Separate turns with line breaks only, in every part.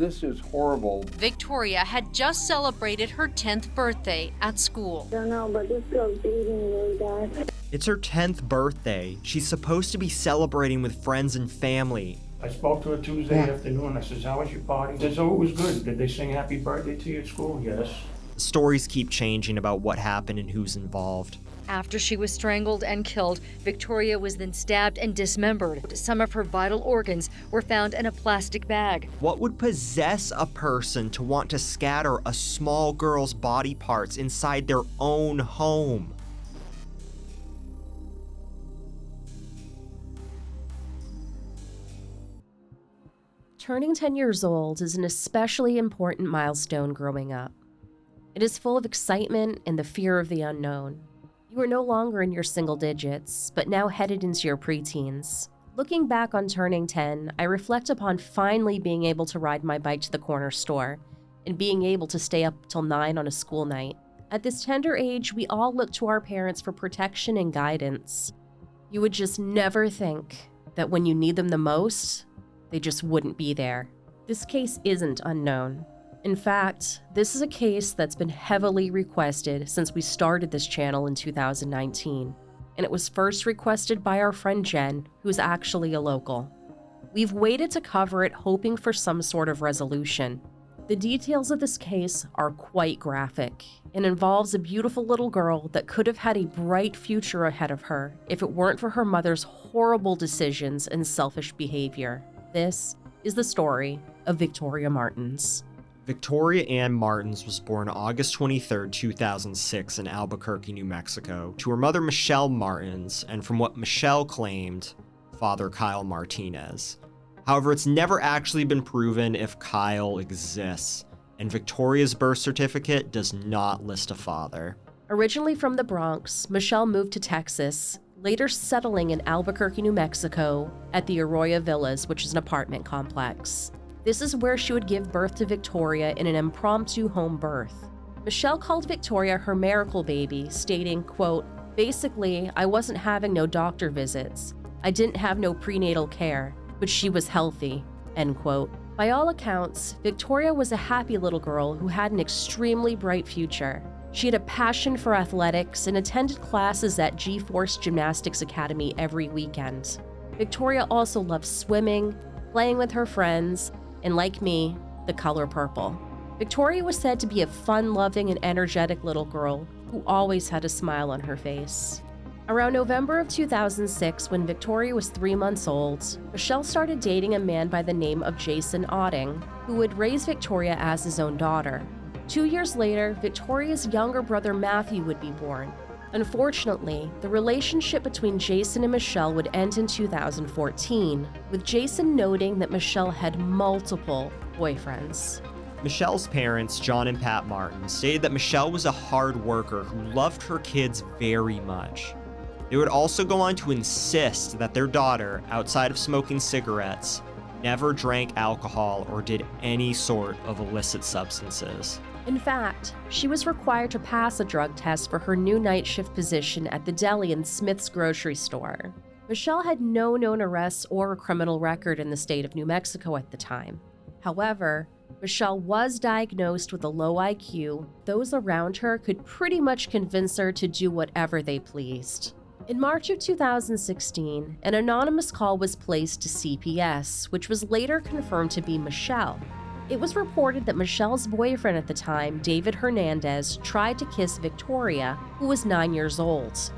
This is horrible.
Victoria had just celebrated her 10th birthday at school.
I don't know, but this girl's bleeding really bad.
It's her 10th birthday. She's supposed to be celebrating with friends and family.
I spoke to her Tuesday afternoon. I says, how was your party? She says, oh, it was good. Did they sing happy birthday to you at school? Yes.
The stories keep changing about what happened and who's involved.
After she was strangled and killed, Victoria was then stabbed and dismembered. Some of her vital organs were found in a plastic bag.
What would possess a person to want to scatter a small girl's body parts inside their own home?
Turning 10 years old is an especially important milestone growing up. It is full of excitement and the fear of the unknown. You are no longer in your single digits, but now headed into your preteens. Looking back on turning 10, I reflect upon finally being able to ride my bike to the corner store and being able to stay up till 9 on a school night. At this tender age, we all look to our parents for protection and guidance. You would just never think that when you need them the most, they just wouldn't be there. This case isn't unknown. In fact, this is a case that's been heavily requested since we started this channel in 2019, and it was first requested by our friend Jen, who's actually a local. We've waited to cover it, hoping for some sort of resolution. The details of this case are quite graphic and involves a beautiful little girl that could have had a bright future ahead of her if it weren't for her mother's horrible decisions and selfish behavior. This is the story of Victoria Martens.
Victoria Ann Martens was born August 23, 2006 in Albuquerque, New Mexico, to her mother Michelle Martens, and from what Michelle claimed, father Kyle Martinez. However, it's never actually been proven if Kyle exists, and Victoria's birth certificate does not list a father.
Originally from the Bronx, Michelle moved to Texas, later settling in Albuquerque, New Mexico, at the Arroyo Villas, which is an apartment complex. This is where she would give birth to Victoria in an impromptu home birth. Michelle called Victoria her miracle baby, stating, quote, "Basically, I wasn't having no doctor visits. I didn't have no prenatal care, but she was healthy," end quote. By all accounts, Victoria was a happy little girl who had an extremely bright future. She had a passion for athletics and attended classes at G-Force Gymnastics Academy every weekend. Victoria also loved swimming, playing with her friends, and like me, the color purple. Victoria was said to be a fun-loving and energetic little girl who always had a smile on her face. Around November of 2006, when Victoria was 3 months old, Michelle started dating a man by the name of Jason Otting, who would raise Victoria as his own daughter. 2 years later, Victoria's younger brother Matthew would be born. Unfortunately, the relationship between Jason and Michelle would end in 2014, with Jason noting that Michelle had multiple boyfriends.
Michelle's parents, John and Pat Martin, stated that Michelle was a hard worker who loved her kids very much. They would also go on to insist that their daughter, outside of smoking cigarettes, never drank alcohol or did any sort of illicit substances.
In fact, she was required to pass a drug test for her new night shift position at the deli in Smith's grocery store. Michelle had no known arrests or a criminal record in the state of New Mexico at the time. However, Michelle was diagnosed with a low IQ. Those around her could pretty much convince her to do whatever they pleased. In March of 2016, an anonymous call was placed to CPS, which was later confirmed to be Michelle. It was reported that Michelle's boyfriend at the time, David Hernandez, tried to kiss Victoria, who was 9 years old.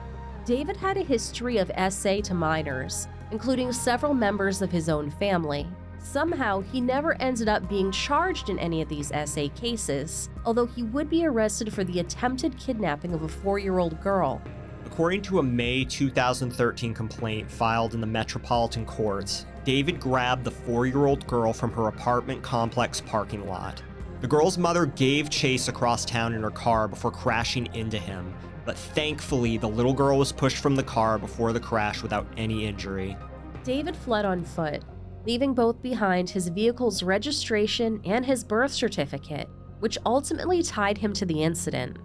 David had a history of SA to minors, including several members of his own family. Somehow, he never ended up being charged in any of these SA cases, although he would be arrested for the attempted kidnapping of a 4-year-old girl.
According to a May 2013 complaint filed in the Metropolitan Courts, David grabbed the 4-year-old girl from her apartment complex parking lot. The girl's mother gave chase across town in her car before crashing into him, but thankfully the little girl was pushed from the car before the crash without any injury.
David fled on foot, leaving both behind his vehicle's registration and his birth certificate, which ultimately tied him to the incident.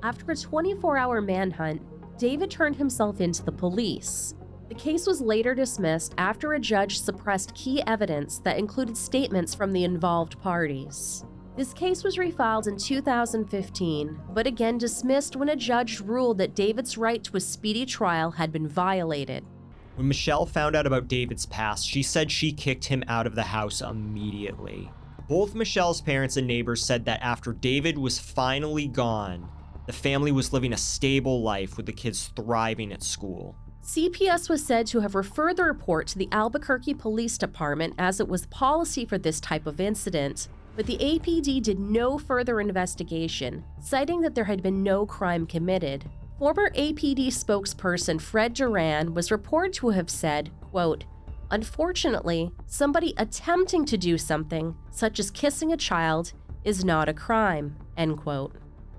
After a 24-hour manhunt, David turned himself into the police. The case was later dismissed after a judge suppressed key evidence that included statements from the involved parties. This case was refiled in 2015, but again dismissed when a judge ruled that David's right to a speedy trial had been violated.
When Michelle found out about David's past, she said she kicked him out of the house immediately. Both Michelle's parents and neighbors said that after David was finally gone, the family was living a stable life with the kids thriving at school.
CPS was said to have referred the report to the Albuquerque Police Department as it was policy for this type of incident, but the APD did no further investigation, citing that there had been no crime committed. Former APD spokesperson Fred Duran was reported to have said, quote, "Unfortunately, somebody attempting to do something, such as kissing a child, is not a crime," end quote.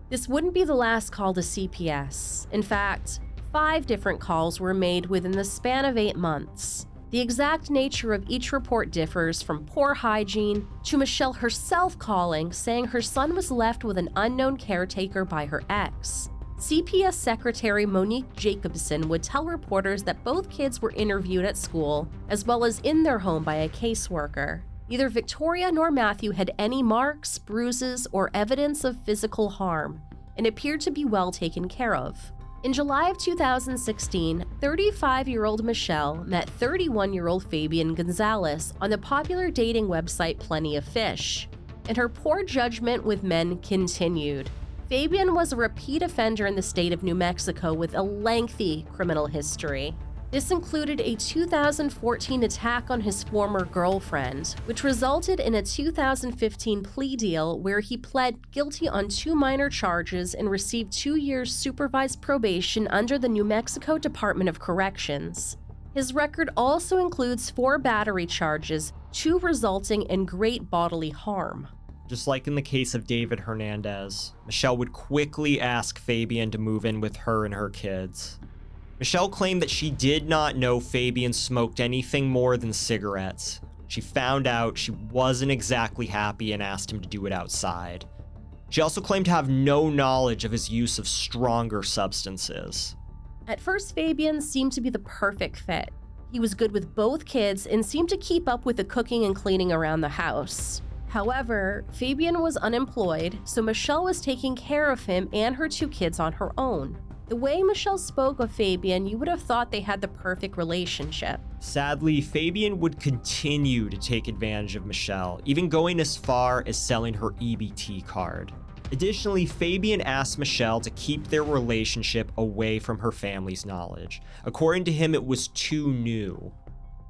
This wouldn't be the last call to CPS. In fact, 5 different calls were made within the span of 8 months. The exact nature of each report differs, from poor hygiene to Michelle herself calling, saying her son was left with an unknown caretaker by her ex. CPS Secretary Monique Jacobson would tell reporters that both kids were interviewed at school, as well as in their home by a caseworker. Neither Victoria nor Matthew had any marks, bruises, or evidence of physical harm, and appeared to be well taken care of. In July of 2016, 35-year-old Michelle met 31-year-old Fabian Gonzales on the popular dating website Plenty of Fish, and her poor judgment with men continued. Fabian was a repeat offender in the state of New Mexico with a lengthy criminal history. This included a 2014 attack on his former girlfriend, which resulted in a 2015 plea deal where he pled guilty on 2 minor charges and received 2 years supervised probation under the New Mexico Department of Corrections. His record also includes 4 battery charges, 2 resulting in great bodily harm.
Just like in the case of David Hernandez, Michelle would quickly ask Fabian to move in with her and her kids. Michelle claimed that she did not know Fabian smoked anything more than cigarettes. She found out, she wasn't exactly happy, and asked him to do it outside. She also claimed to have no knowledge of his use of stronger substances.
At first, Fabian seemed to be the perfect fit. He was good with both kids and seemed to keep up with the cooking and cleaning around the house. However, Fabian was unemployed, so Michelle was taking care of him and her 2 kids on her own. The way Michelle spoke of Fabian, you would have thought they had the perfect relationship.
Sadly, Fabian would continue to take advantage of Michelle, even going as far as selling her EBT card. Additionally, Fabian asked Michelle to keep their relationship away from her family's knowledge. According to him, it was too new,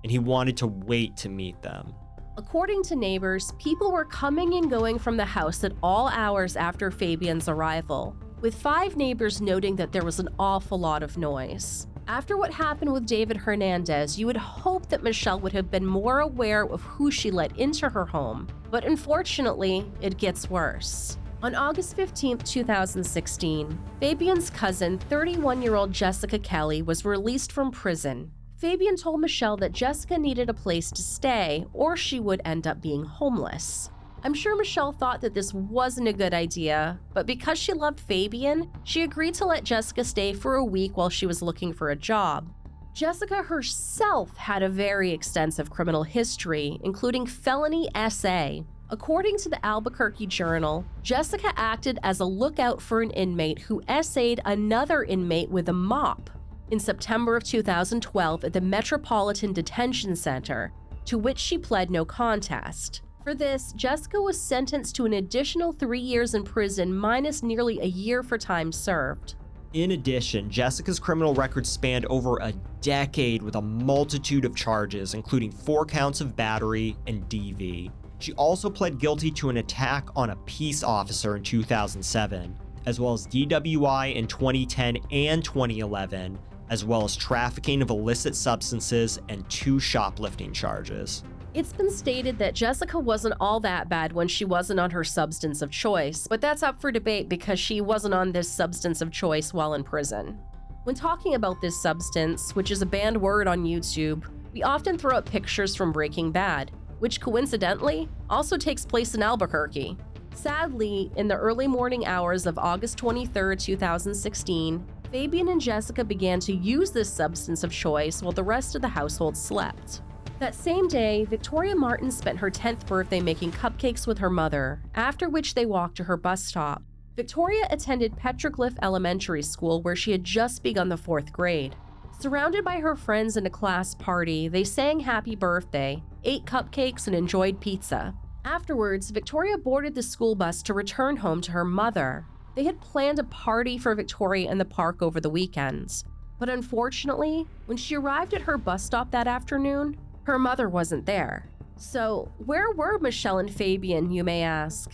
and he wanted to wait to meet them.
According to neighbors, people were coming and going from the house at all hours after Fabian's arrival, with 5 neighbors noting that there was an awful lot of noise. After what happened with David Hernandez, you would hope that Michelle would have been more aware of who she let into her home, but unfortunately, it gets worse. On August 15, 2016, Fabian's cousin, 31-year-old Jessica Kelley, was released from prison. Fabian told Michelle that Jessica needed a place to stay, or she would end up being homeless. I'm sure Michelle thought that this wasn't a good idea, but because she loved Fabian, she agreed to let Jessica stay for a week while she was looking for a job. Jessica herself had a very extensive criminal history, including felony SA. According to the Albuquerque Journal, Jessica acted as a lookout for an inmate who SA'd another inmate with a mop in September of 2012 at the Metropolitan Detention Center, to which she pled no contest. For this, Jessica was sentenced to an additional 3 years in prison minus nearly a year for time served.
In addition, Jessica's criminal record spanned over a decade with a multitude of charges, including 4 counts of battery and DV. She also pled guilty to an attack on a peace officer in 2007, as well as DWI in 2010 and 2011, as well as trafficking of illicit substances and 2 shoplifting charges.
It's been stated that Jessica wasn't all that bad when she wasn't on her substance of choice, but that's up for debate because she wasn't on this substance of choice while in prison. When talking about this substance, which is a banned word on YouTube, we often throw up pictures from Breaking Bad, which coincidentally also takes place in Albuquerque. Sadly, in the early morning hours of August 23, 2016, Fabian and Jessica began to use this substance of choice while the rest of the household slept. That same day, Victoria Martens spent her 10th birthday making cupcakes with her mother, after which they walked to her bus stop. Victoria attended Petroglyph Elementary School, where she had just begun the 4th grade. Surrounded by her friends in a class party, they sang happy birthday, ate cupcakes, and enjoyed pizza. Afterwards, Victoria boarded the school bus to return home to her mother. They had planned a party for Victoria in the park over the weekends. But unfortunately, when she arrived at her bus stop that afternoon, her mother wasn't there. So, where were Michelle and Fabian, you may ask?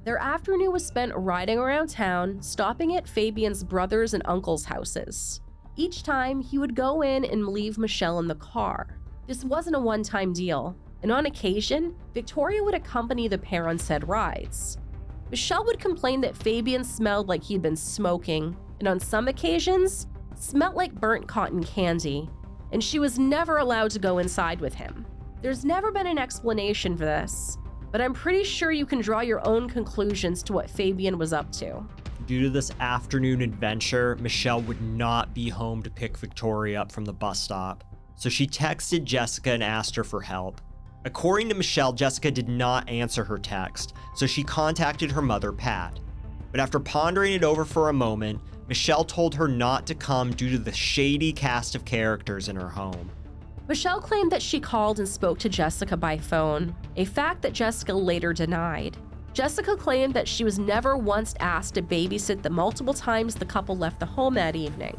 Their afternoon was spent riding around town, stopping at Fabian's brothers and uncles' houses. Each time, he would go in and leave Michelle in the car. This wasn't a one-time deal, and on occasion, Victoria would accompany the pair on said rides. Michelle would complain that Fabian smelled like he'd been smoking, and on some occasions, smelled like burnt cotton candy, and she was never allowed to go inside with him. There's never been an explanation for this, but I'm pretty sure you can draw your own conclusions to what Fabian was up to.
Due to this afternoon adventure, Michelle would not be home to pick Victoria up from the bus stop, so she texted Jessica and asked her for help. According to Michelle, Jessica did not answer her text, so she contacted her mother, Pat. But after pondering it over for a moment, Michelle told her not to come due to the shady cast of characters in her home.
Michelle claimed that she called and spoke to Jessica by phone, a fact that Jessica later denied. Jessica claimed that she was never once asked to babysit the multiple times the couple left the home that evening.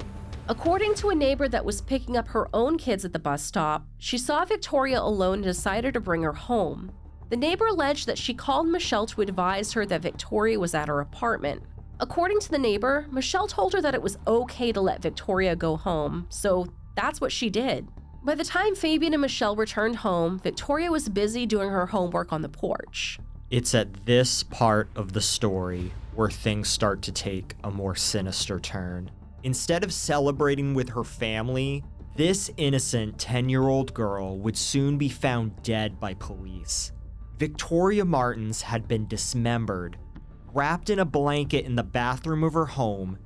According to a neighbor that was picking up her own kids at the bus stop, she saw Victoria alone and decided to bring her home. The neighbor alleged that she called Michelle to advise her that Victoria was at her apartment. According to the neighbor, Michelle told her that it was okay to let Victoria go home, so that's what she did. By the time Fabian and Michelle returned home, Victoria was busy doing her homework on the porch.
It's at this part of the story where things start to take a more sinister turn. Instead of celebrating with her family, this innocent 10-year-old girl would soon be found dead by police. Victoria Martens had been dismembered, wrapped in a blanket in the bathroom of her home,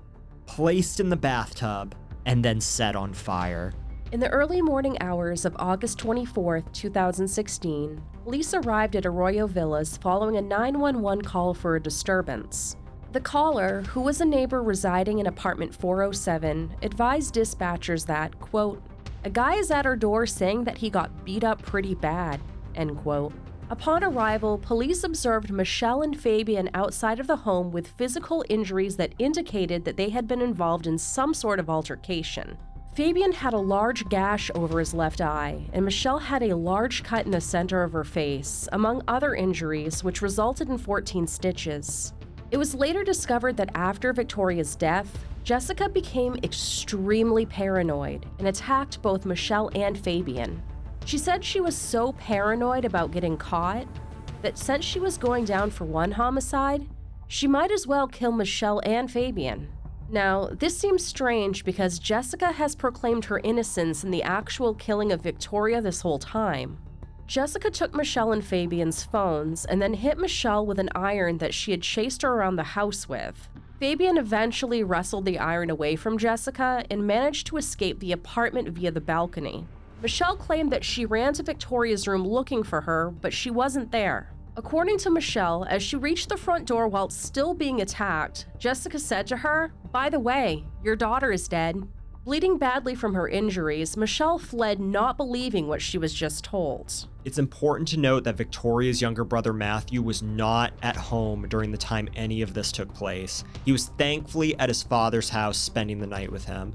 placed in the bathtub, and then set on fire.
In the early morning hours of August 24, 2016, police arrived at Arroyo Villas following a 911 call for a disturbance. The caller, who was a neighbor residing in apartment 407, advised dispatchers that, quote, "A guy is at our door saying that he got beat up pretty bad," end quote. Upon arrival, police observed Michelle and Fabian outside of the home with physical injuries that indicated that they had been involved in some sort of altercation. Fabian had a large gash over his left eye, and Michelle had a large cut in the center of her face, among other injuries, which resulted in 14 stitches. It was later discovered that after Victoria's death, Jessica became extremely paranoid and attacked both Michelle and Fabian. She said she was so paranoid about getting caught that since she was going down for one homicide, she might as well kill Michelle and Fabian. Now, this seems strange because Jessica has proclaimed her innocence in the actual killing of Victoria this whole time. Jessica took Michelle and Fabian's phones and then hit Michelle with an iron that she had chased her around the house with. Fabian eventually wrestled the iron away from Jessica and managed to escape the apartment via the balcony. Michelle claimed that she ran to Victoria's room looking for her, but she wasn't there. According to Michelle, as she reached the front door while still being attacked, Jessica said to her, "By the way, your daughter is dead." Bleeding badly from her injuries, Michelle fled, not believing what she was just told.
It's important to note that Victoria's younger brother Matthew was not at home during the time any of this took place. He was thankfully at his father's house spending the night with him.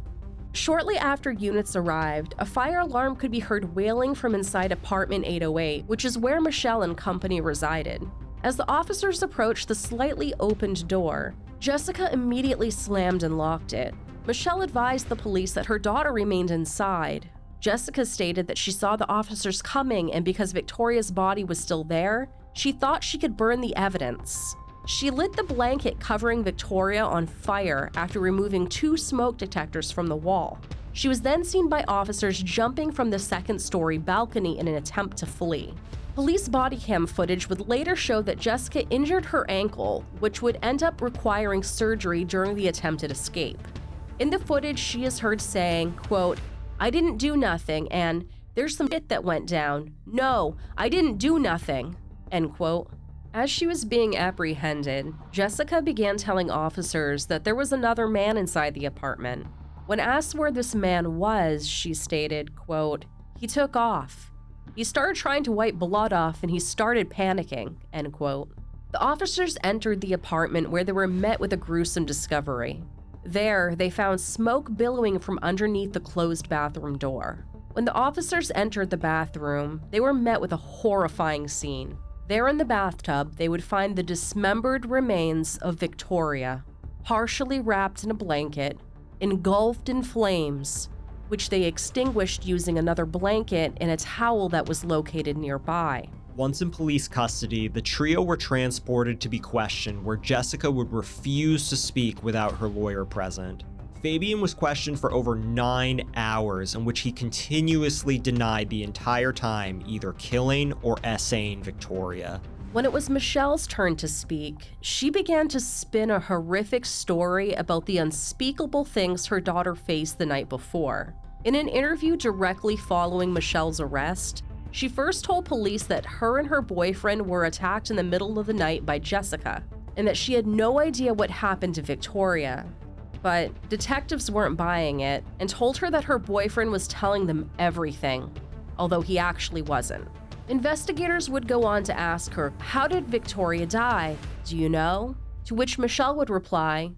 Shortly after units arrived, a fire alarm could be heard wailing from inside apartment 808, which is where Michelle and company resided. As the officers approached the slightly opened door, Jessica immediately slammed and locked it. Michelle advised the police that her daughter remained inside. Jessica stated that she saw the officers coming, and because Victoria's body was still there, she thought she could burn the evidence. She lit the blanket covering Victoria on fire after removing 2 smoke detectors from the wall. She was then seen by officers jumping from the second-story balcony in an attempt to flee. Police body cam footage would later show that Jessica injured her ankle, which would end up requiring surgery during the attempted escape. In the footage, she is heard saying, quote, "I didn't do nothing," and "There's some shit that went down. No, I didn't do nothing," end quote. As she was being apprehended, Jessica began telling officers that there was another man inside the apartment. When asked where this man was, she stated, quote, "He took off. He started trying to wipe blood off and he started panicking," end quote. The officers entered the apartment where they were met with a gruesome discovery. There, they found smoke billowing from underneath the closed bathroom door. When the officers entered the bathroom, they were met with a horrifying scene. There in the bathtub, they would find the dismembered remains of Victoria, partially wrapped in a blanket, engulfed in flames, which they extinguished using another blanket and a towel that was located nearby.
Once in police custody, the trio were transported to be questioned, where Jessica would refuse to speak without her lawyer present. Fabian was questioned for over 9 hours, in which he continuously denied the entire time either killing or essaying Victoria.
When it was Michelle's turn to speak, she began to spin a horrific story about the unspeakable things her daughter faced the night before. In an interview directly following Michelle's arrest, she first told police that her and her boyfriend were attacked in the middle of the night by Jessica, and that she had no idea what happened to Victoria. But detectives weren't buying it and told her that her boyfriend was telling them everything, although he actually wasn't. Investigators would go on to ask her, "How did Victoria die? Do you know?" To which Michelle would reply,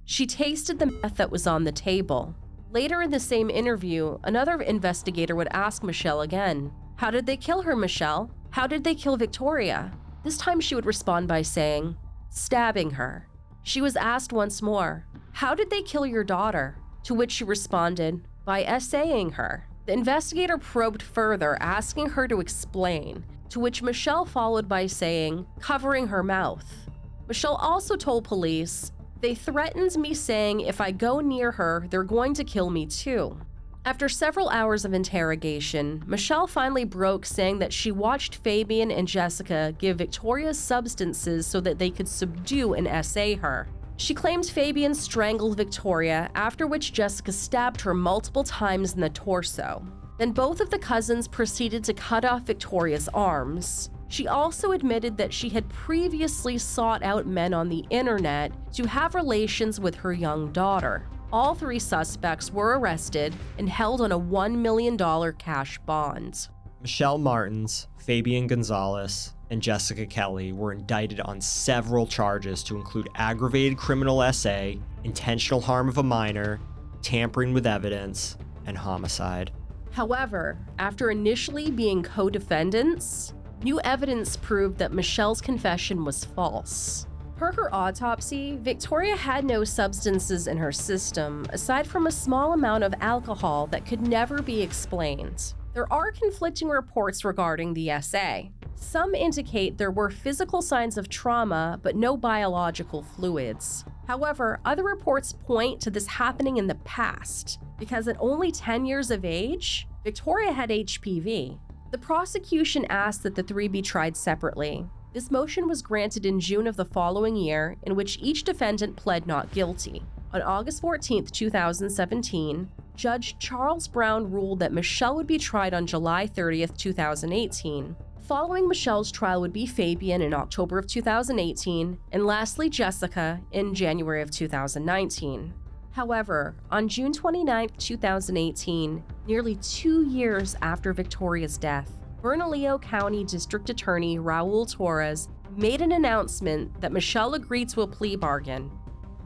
"She tasted the meth that was on the table." Later in the same interview, another investigator would ask Michelle again, "How did they kill her, Michelle? How did they kill Victoria?" This time she would respond by saying, "Stabbing her." She was asked once more, "How did they kill your daughter?" To which she responded, "By essaying her." The investigator probed further, asking her to explain, to which Michelle followed by saying, "Covering her mouth." Michelle also told police, "They threatened me saying if I go near her, they're going to kill me too." After several hours of interrogation, Michelle finally broke, saying that she watched Fabian and Jessica give Victoria substances so that they could subdue and essay her. She claimed Fabian strangled Victoria, after which Jessica stabbed her multiple times in the torso. Then both of the cousins proceeded to cut off Victoria's arms. She also admitted that she had previously sought out men on the internet to have relations with her young daughter. All 3 suspects were arrested and held on a $1 million cash bond.
Michelle Martens, Fabian Gonzales, and Jessica Kelley were indicted on several charges to include aggravated criminal essay, intentional harm of a minor, tampering with evidence, and homicide.
However, after initially being co-defendants, new evidence proved that Michelle's confession was false. Per her autopsy, Victoria had no substances in her system, aside from a small amount of alcohol that could never be explained. There are conflicting reports regarding the essay. Some indicate there were physical signs of trauma, but no biological fluids. However, other reports point to this happening in the past, because at only 10 years of age, Victoria had HPV. The prosecution asked that the 3 be tried separately. This motion was granted in June of the following year, in which each defendant pled not guilty. On August 14, 2017, Judge Charles Brown ruled that Michelle would be tried on July 30, 2018. Following Michelle's trial would be Fabian in October of 2018, and lastly Jessica in January of 2019. However, on June 29, 2018, nearly 2 years after Victoria's death, Bernalillo County District Attorney Raul Torres made an announcement that Michelle agreed to a plea bargain,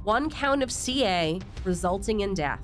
1 count of CA resulting in death.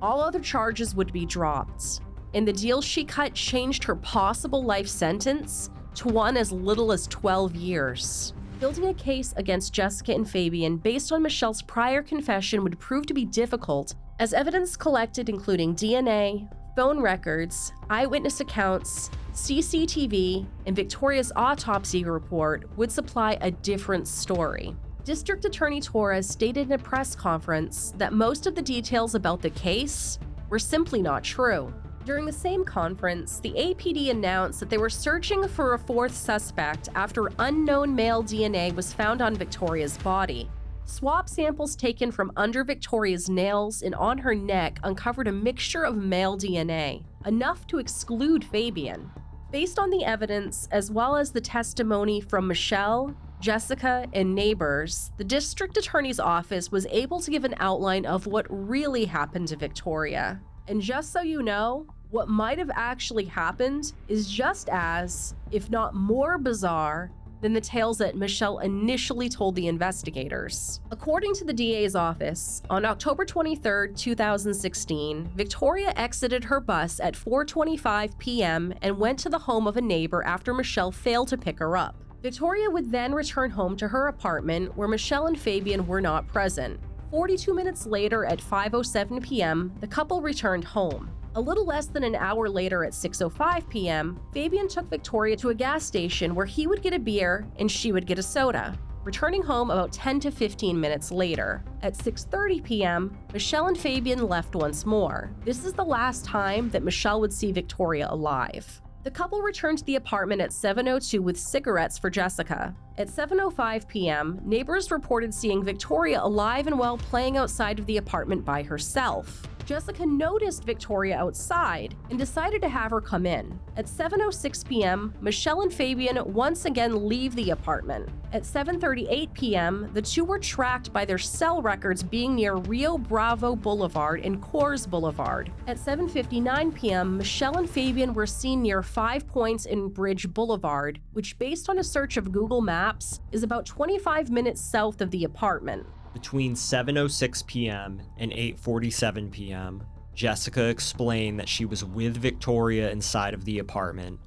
All other charges would be dropped, and the deal she cut changed her possible life sentence to one as little as 12 years. Building a case against Jessica and Fabian based on Michelle's prior confession would prove to be difficult, as evidence collected including DNA, phone records, eyewitness accounts, CCTV, and Victoria's autopsy report would supply a different story. District Attorney Torres stated in a press conference that most of the details about the case were simply not true. During the same conference, the APD announced that they were searching for a 4th suspect after unknown male DNA was found on Victoria's body. Swab samples taken from under Victoria's nails and on her neck uncovered a mixture of male DNA, enough to exclude Fabian. Based on the evidence, as well as the testimony from Michelle, Jessica, and neighbors, the district attorney's office was able to give an outline of what really happened to Victoria. And just so you know, what might have actually happened is just as, if not more bizarre, than the tales that Michelle initially told the investigators. According to the DA's office, on October 23, 2016, Victoria exited her bus at 4:25 p.m. and went to the home of a neighbor after Michelle failed to pick her up. Victoria would then return home to her apartment where Michelle and Fabian were not present. 42 minutes later at 5:07 p.m., the couple returned home. A little less than an hour later at 6:05 p.m., Fabian took Victoria to a gas station where he would get a beer and she would get a soda, returning home about 10 to 15 minutes later. At 6:30 p.m., Michelle and Fabian left once more. This is the last time that Michelle would see Victoria alive. The couple returned to the apartment at 7:02 with cigarettes for Jessica. At 7:05 p.m., neighbors reported seeing Victoria alive and well playing outside of the apartment by herself. Jessica noticed Victoria outside and decided to have her come in. At 7:06 p.m., Michelle and Fabian once again leave the apartment. At 7:38 p.m., the two were tracked by their cell records being near Rio Bravo Boulevard and Coors Boulevard. At 7:59 p.m., Michelle and Fabian were seen near 5 Points in Bridge Boulevard, which based on a search of Google Maps is about 25 minutes south of the apartment.
Between 7:06 p.m. and 8:47 p.m., Jessica explained that she was with Victoria inside of the apartment.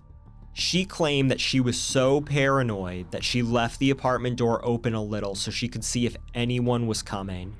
She claimed that she was so paranoid that she left the apartment door open a little so she could see if anyone was coming.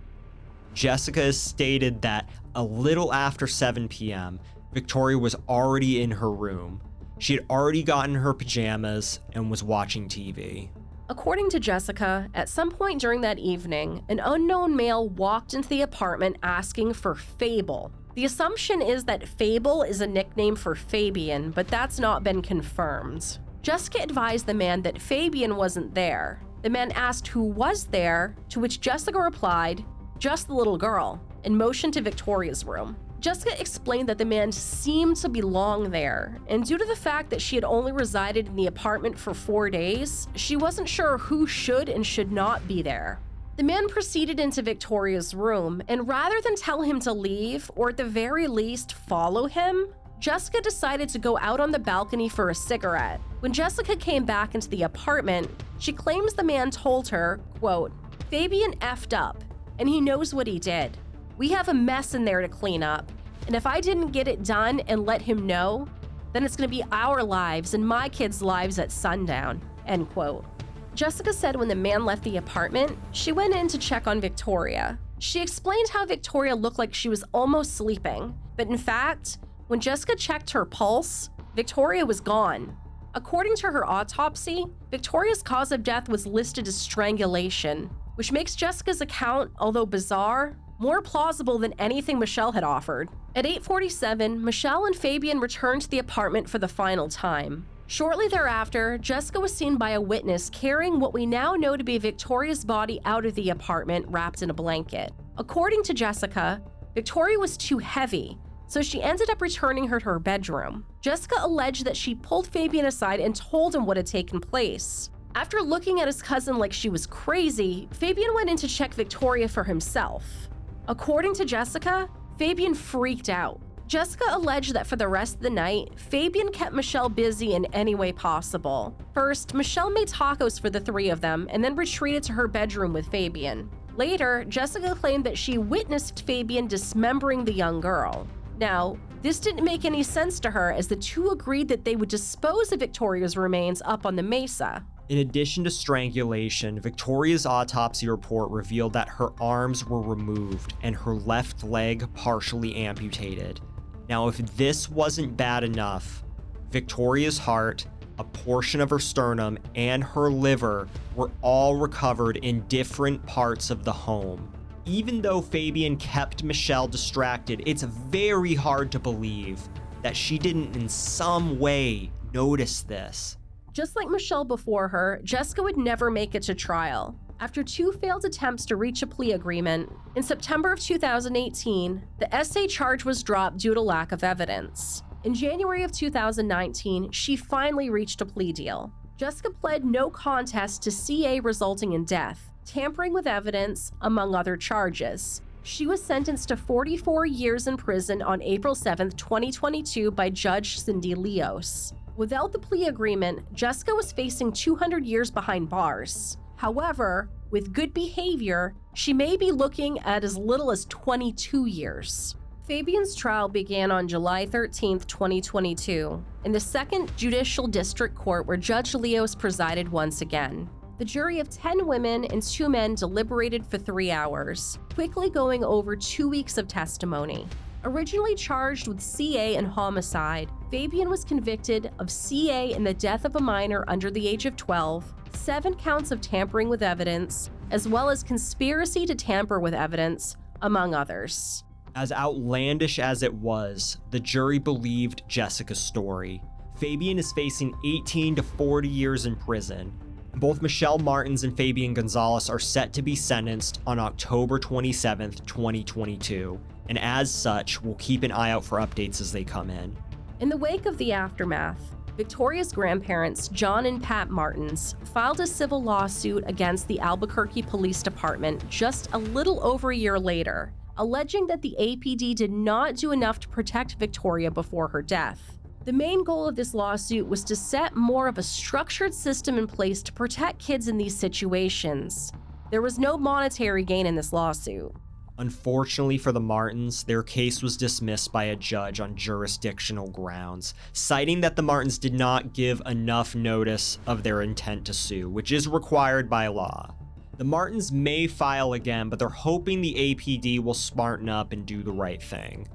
Jessica has stated that a little after 7 p.m., Victoria was already in her room. She had already gotten her pajamas and was watching TV.
According to Jessica, at some point during that evening, an unknown male walked into the apartment asking for Fable. The assumption is that Fable is a nickname for Fabian, but that's not been confirmed. Jessica advised the man that Fabian wasn't there. The man asked who was there, to which Jessica replied, "Just the little girl," and motioned to Victoria's room. Jessica explained that the man seemed to belong there, and due to the fact that she had only resided in the apartment for 4 days, she wasn't sure who should and should not be there. The man proceeded into Victoria's room, and rather than tell him to leave, or at the very least follow him, Jessica decided to go out on the balcony for a cigarette. When Jessica came back into the apartment, she claims the man told her, quote, "Fabian effed up, and he knows what he did. We have a mess in there to clean up, and if I didn't get it done and let him know, then it's gonna be our lives and my kids' lives at sundown," end quote. Jessica said when the man left the apartment, she went in to check on Victoria. She explained how Victoria looked like she was almost sleeping, but in fact, when Jessica checked her pulse, Victoria was gone. According to her autopsy, Victoria's cause of death was listed as strangulation, which makes Jessica's account, although bizarre, more plausible than anything Michelle had offered. At 8:47, Michelle and Fabian returned to the apartment for the final time. Shortly thereafter, Jessica was seen by a witness carrying what we now know to be Victoria's body out of the apartment wrapped in a blanket. According to Jessica, Victoria was too heavy, so she ended up returning her to her bedroom. Jessica alleged that she pulled Fabian aside and told him what had taken place. After looking at his cousin like she was crazy, Fabian went in to check Victoria for himself. According to Jessica, Fabian freaked out. Jessica alleged that for the rest of the night, Fabian kept Michelle busy in any way possible. First, Michelle made tacos for the three of them and then retreated to her bedroom with Fabian. Later, Jessica claimed that she witnessed Fabian dismembering the young girl. Now, this didn't make any sense to her as the two agreed that they would dispose of Victoria's remains up on the mesa.
In addition to strangulation, Victoria's autopsy report revealed that her arms were removed and her left leg partially amputated. Now, if this wasn't bad enough, Victoria's heart, a portion of her sternum, and her liver were all recovered in different parts of the home. Even though Fabian kept Michelle distracted, it's very hard to believe that she didn't in some way notice this.
Just like Michelle before her, Jessica would never make it to trial. After 2 failed attempts to reach a plea agreement, in September of 2018, the SA charge was dropped due to lack of evidence. In January of 2019, she finally reached a plea deal. Jessica pled no contest to CA resulting in death, tampering with evidence, among other charges. She was sentenced to 44 years in prison on April 7, 2022 by Judge Cindy Leos. Without the plea agreement, Jessica was facing 200 years behind bars. However, with good behavior, she may be looking at as little as 22 years. Fabian's trial began on July 13, 2022, in the 2nd Judicial District Court where Judge Leos presided once again. The jury of 10 women and 2 men deliberated for 3 hours, quickly going over 2 weeks of testimony. Originally charged with CA and homicide, Fabian was convicted of CA in the death of a minor under the age of 12, 7 counts of tampering with evidence, as well as conspiracy to tamper with evidence, among others.
As outlandish as it was, the jury believed Jessica's story. Fabian is facing 18 to 40 years in prison. Both Michelle Martens and Fabian Gonzales are set to be sentenced on October 27, 2022, and as such, we'll keep an eye out for updates as they come in.
In the wake of the aftermath, Victoria's grandparents, John and Pat Martens, filed a civil lawsuit against the Albuquerque Police Department just a little over a year later, alleging that the APD did not do enough to protect Victoria before her death. The main goal of this lawsuit was to set more of a structured system in place to protect kids in these situations. There was no monetary gain in this lawsuit.
Unfortunately for the Martens, their case was dismissed by a judge on jurisdictional grounds, citing that the Martens did not give enough notice of their intent to sue, which is required by law. The Martens may file again, but they're hoping the APD will smarten up and do the right thing.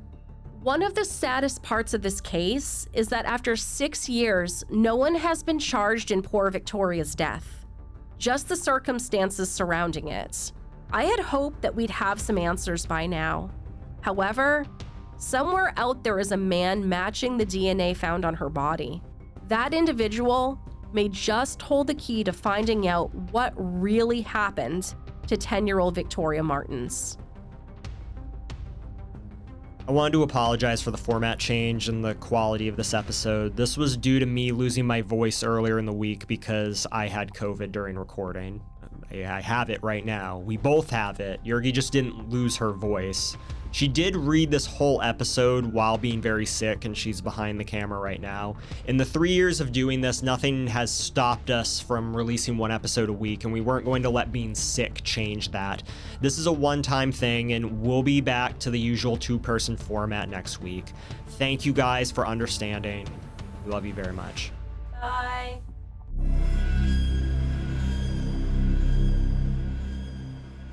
One of the saddest parts of this case is that after 6 years, no one has been charged in poor Victoria's death, just the circumstances surrounding it. I had hoped that we'd have some answers by now. However, somewhere out there is a man matching the DNA found on her body. That individual may just hold the key to finding out what really happened to 10-year-old Victoria Martens.
I wanted to apologize for the format change and the quality of this episode. This was due to me losing my voice earlier in the week because I had COVID during recording. I have it right now. We both have it. Yergi just didn't lose her voice. She did read this whole episode while being very sick, and she's behind the camera right now. In the 3 years of doing this, nothing has stopped us from releasing 1 episode a week, and we weren't going to let being sick change that. This is a one-time thing, and we'll be back to the usual 2-person format next week. Thank you guys for understanding. We love you very much.
Bye.